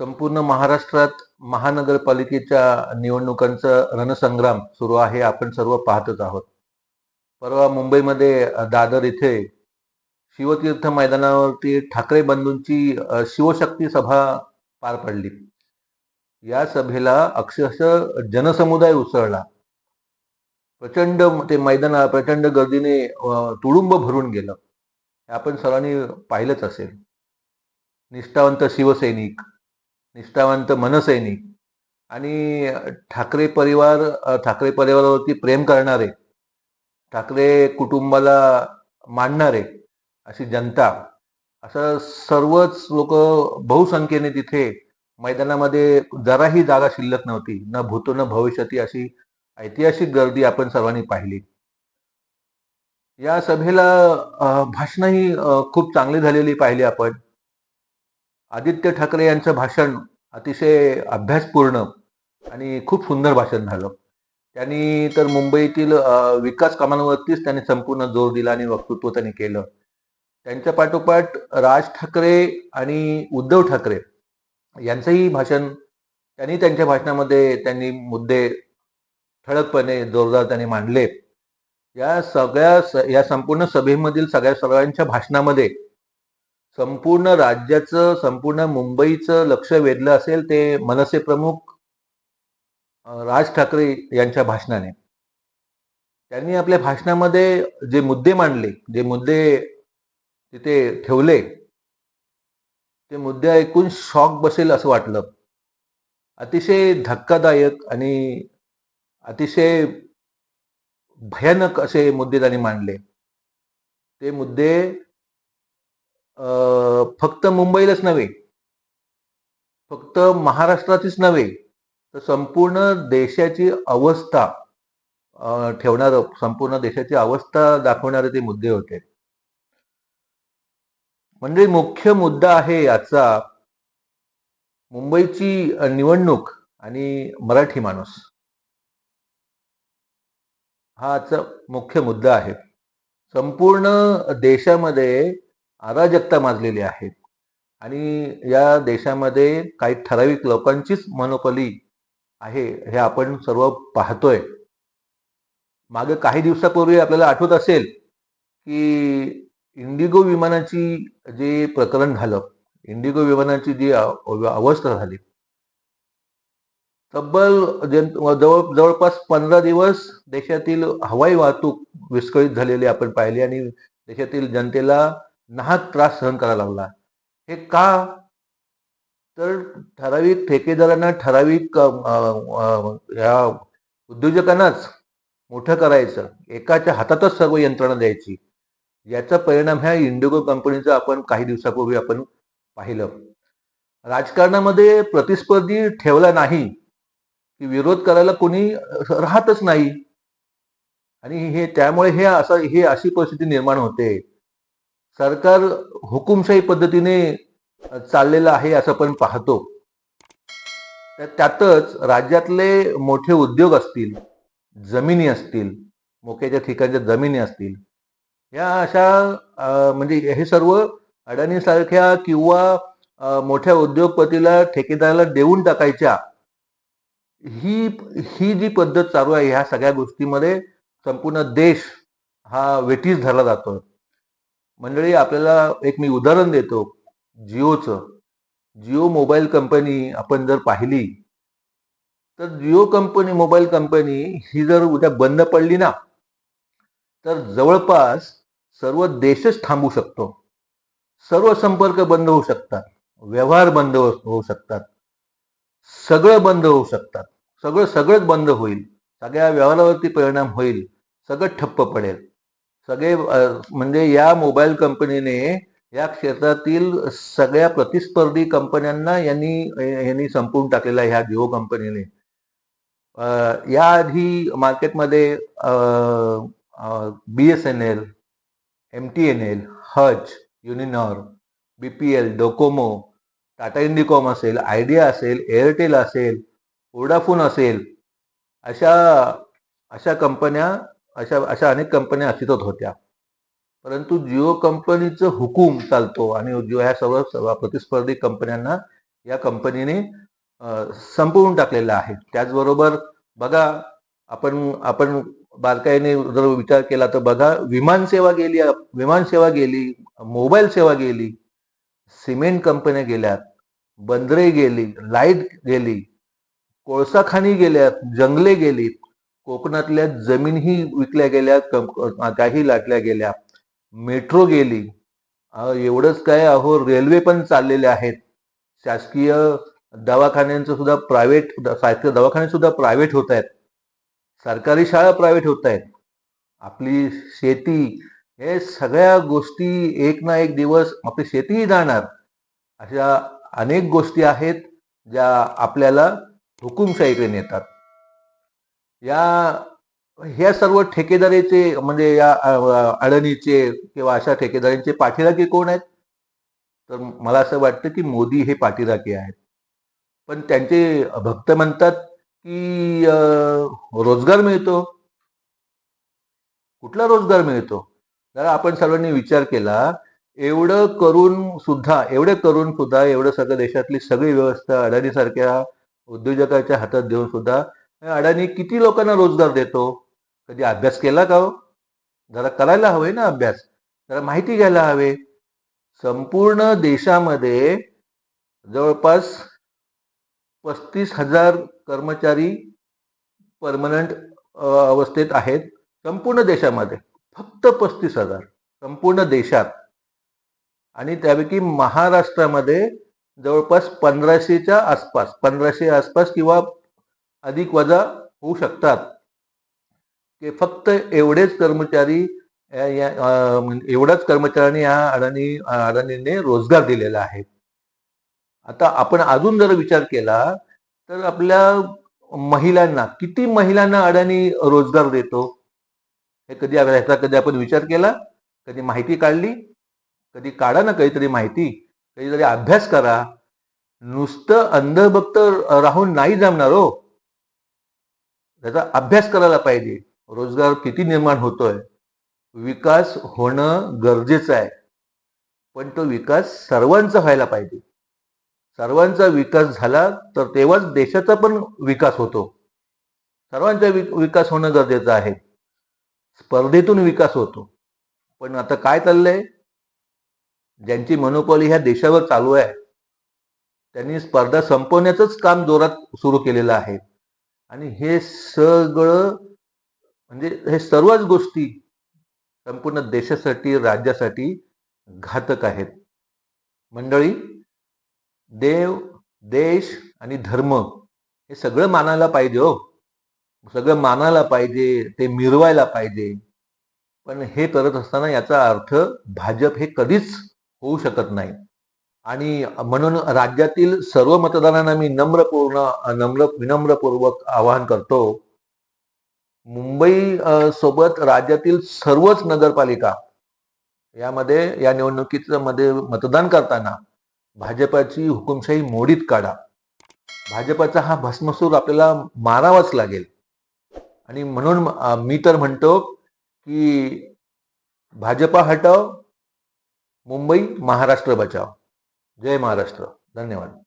संपूर्ण महाराष्ट्रात महानगरपालिकेच्या निवडणुकांचा रणसंग्राम सुरू आहे. आपण सर्व पाहतच आहोत. परवा मुंबईमध्ये दादर इथे शिवतीर्थ मैदानावरती ठाकरे बंधूंची शिवशक्ती सभा पार पडली. या सभेला अक्षरशः जनसमुदाय उसळला. प्रचंड ते मैदान प्रचंड गर्दीने तुडुंब भरून गेलं. हे आपण सर्वांनी पाहिलंच असेल. निष्ठावंत शिवसैनिक, निष्ठावंत मनसैनिक आणि ठाकरे परिवारावरती प्रेम करणारे, ठाकरे कुटुंबाला मानणारे अशी जनता, असं सर्वच लोक बहुसंख्येने तिथे मैदानामध्ये जराही जागा शिल्लक नव्हती. न भूतो न भविष्यती अशी ऐतिहासिक गर्दी आपण सर्वांनी पाहिली. या सभेला भाषणही खूप चांगली झालेली पाहिली आपण. आदित्य ठाकरे यांचं भाषण अतिशय अभ्यासपूर्ण आणि खूप सुंदर भाषण झालं. त्यांनी तर मुंबईतील विकास कामांवरतीच त्यांनी संपूर्ण जोर दिला आणि वक्तृत्व त्यांनी केलं. त्यांच्या पाठोपाठ राज ठाकरे आणि उद्धव ठाकरे यांचंही भाषण त्यांच्या भाषणामध्ये त्यांनी मुद्दे ठळकपणे जोरदार त्यांनी मांडले. या संपूर्ण सभेमधील सर्वांच्या भाषणामध्ये संपूर्ण राज्याचं, संपूर्ण मुंबईचं लक्ष वेधलं असेल ते मनसे प्रमुख राज ठाकरे यांच्या भाषणाने. त्यांनी आपल्या भाषणामध्ये जे मुद्दे मांडले, जे मुद्दे तिथे ठेवले, ते मुद्दे ऐकून शॉक बसेल असं वाटलं. अतिशय धक्कादायक आणि अतिशय भयानक असे मुद्दे त्यांनी मांडले. ते मुद्दे फक्त मुंबईलाच नव्हे, फक्त महाराष्ट्रातच नव्हे, तर संपूर्ण देशाची अवस्था संपूर्ण देशाची अवस्था दाखवणारे ते मुद्दे होते. म्हणजे मुख्य मुद्दा आहे आजचा मुंबईची निवडणूक आणि मराठी माणूस. हा आजचा मुख्य मुद्दा आहे. संपूर्ण देशामध्ये अराजकता माजलेली आहे आणि या देशामध्ये काही ठराविक लोकांचीच मोनोपॉली आहे, हे आपण सर्व पाहतोय. मागे काही दिवसापूर्वी आपल्याला आठवत असेल की इंडिगो विमानाची जे प्रकरण झालं, इंडिगो विमानाची जी अवस्था झाली, तब्बल जवळपास 15 दिवस देशातील हवाई वाहतूक विस्कळीत झालेली आपण पाहिली आणि देशातील जनतेला नाहक त्रास सहन करायला लागला. हे का? तर ठराविक ठेकेदारांना, ठराविक या उद्योजकांनाच मोठं करायचं, एकाच्या हातातच सर्व यंत्रणा द्यायची. याचा परिणाम ह्या इंडिगो कंपनीचा आपण काही दिवसापूर्वी आपण पाहिलं. राजकारणामध्ये प्रतिस्पर्धी ठेवला नाही की विरोध करायला कोणी राहतच नाही आणि त्यामुळे हे अशी परिस्थिती निर्माण होते. सरकार हुकुमशाही पद्धतीने चाललेलं आहे असं आपण पाहतो. त्यातच राज्यातले मोठे उद्योग असतील, जमिनी असतील, मोक्याच्या ठिकाणच्या जमिनी असतील, या अशा म्हणजे हे सर्व अडाणी सारख्या किंवा मोठ्या उद्योगपतीला, ठेकेदाराला देऊन टाकायच्या, ही जी पद्धत चालू आहे. ह्या सगळ्या गोष्टीमध्ये संपूर्ण देश हा वेठीस धरला जातो. मंडळी, आपल्याला एक मी उदाहरण देतो जिओचं. जिओ मोबाईल कंपनी आपण जर पाहिली तर जिओ मोबाईल कंपनी ही जर उद्या बंद पडली ना, तर जवळपास सर्व देशच थांबू शकतो. सर्व संपर्क बंद होऊ शकतात, व्यवहार बंद होऊ शकतात, सगळं बंद होऊ शकतात, सगळंच बंद होईल, सगळ्या व्यवहारावरती परिणाम होईल, सगळं ठप्प पडेल. म्हणजे या मोबाईल कंपनीने या क्षेत्रातील सगळ्या प्रतिस्पर्धी कंपन्यांना यांनी संपवून टाकलेला आहे. ह्या जिओ कंपनीने याआधी मार्केटमध्ये BSNL, MTNL, हच, Uninor, BPL, Docomo, Tata Indicom असेल, आयडिया असेल, एअरटेल असेल, वोडाफोन असेल, अशा कंपन्या, अशा अनेक कंपन्या अस्तित्वात होत्या. परंतु जिओ कंपनीचं हुकूम चालतो आणि ह्या सर्व प्रतिस्पर्धी कंपन्यांना या कंपनीने संपवून टाकलेलं आहे. त्याचबरोबर बघा, आपण आपण बारकाईने जर विचार केला तर बघा, विमान सेवा गेली, मोबाईल सेवा गेली, सिमेंट कंपन्या गेल्यात, बंदरे गेली, लाईट गेली, कोळसा खाणी गेल्यात, जंगले गेलीत, कोकणातल्या जमीनही विकल्या गेल्या, काही लाटल्या गेल्या, मेट्रो गेली. एवढंच काय, अहो रेल्वे पण चाललेले आहेत. शासकीय शासकीय दवाखाने सुद्धा प्रायव्हेट होत आहेत. सरकारी शाळा प्रायव्हेट होत आहेत. आपली शेती, हे सगळ्या गोष्टी एक ना एक दिवस आपली शेतीही जाणार. अशा अनेक गोष्टी आहेत ज्या आपल्याला हुकुमशाहीकडे नेतात. ह्या सर्व ठेकेदारीचे, म्हणजे या अडणीचे किंवा अशा ठेकेदारींचे पाठीराखे कोण आहेत? तर मला असं वाटतं की मोदी हे पाठीराखे आहेत. पण त्यांचे भक्त म्हणतात की रोजगार मिळतो. कुठला रोजगार मिळतो? जर आपण सर्वांनी विचार केला, एवढं करून सुद्धा एवढं सगळं देशातली सगळी व्यवस्था अडाणीसारख्या उद्योजकाच्या हातात देऊन सुद्धा अडाणी किती लोकांना रोजगार देतो? कधी अभ्यास केला का हो? जरा करायला हवे ना अभ्यास, जरा माहिती घ्यायला हवे. संपूर्ण देशामध्ये जवळपास 35,000 कर्मचारी परमनंट अवस्थेत आहेत. संपूर्ण देशामध्ये फक्त 35,000 संपूर्ण देशात. आणि त्यापैकी महाराष्ट्रामध्ये जवळपास 1500 आसपास किंवा अधिक वजा होऊ शकतात. की फक्त एवढेच कर्मचारी, एवढ्याच कर्मचाऱ्यांनी या अडाणीने रोजगार दिलेला आहे. आता आपण अजून जर विचार केला तर आपल्या किती महिलांना अडाणी रोजगार देतो? ह्याचा कधी आपण विचार केला? कधी माहिती काढली? कधी काढा ना काहीतरी माहिती, कधीतरी अभ्यास करा. नुसतं अंधभक्त राहून नाही जमणार हो. त्याचा अभ्यास करायला पाहिजे. रोजगार किती निर्माण होतोय, विकास होणं गरजेचं आहे, पण तो विकास सर्वांचा व्हायला पाहिजे. सर्वांचा विकास झाला तर तेव्हाच देशाचा पण विकास होतो. सर्वांचा विकास होणं गरजेचं आहे. स्पर्धेतून विकास होतो. पण आता काय चाललंय, ज्यांची मनोपॉली ह्या देशावर चालू आहे त्यांनी स्पर्धा संपवण्याचंच काम जोरात सुरू केलेलं आहे. आणि हे सगळं, म्हणजे हे सर्वच गोष्टी संपूर्ण देशासाठी, राज्यासाठी घातक आहेत. मंडळी, देव, देश आणि धर्म हे सगळं मानायला पाहिजे हो. सगळं मानायला पाहिजे, ते मिरवायला पाहिजे. पण हे करत असताना याचा अर्थ भाजप हे कधीच होऊ शकत नाही. आणि म्हणून राज्यातील सर्व मतदारांना मी विनम्रपूर्वक आवाहन करतो, मुंबई सोबत राज्यातील सर्वच नगरपालिका यामध्ये या निवडणुकीमध्ये मतदान करताना भाजपाची हुकुमशाही मोडीत काढा. भाजपाचा हा भस्मसूर आपल्याला मारावाच लागेल. आणि म्हणून मी तर म्हणतो की भाजपा हटाव, मुंबई महाराष्ट्र बचाव. जय महाराष्ट्र. धन्यवाद.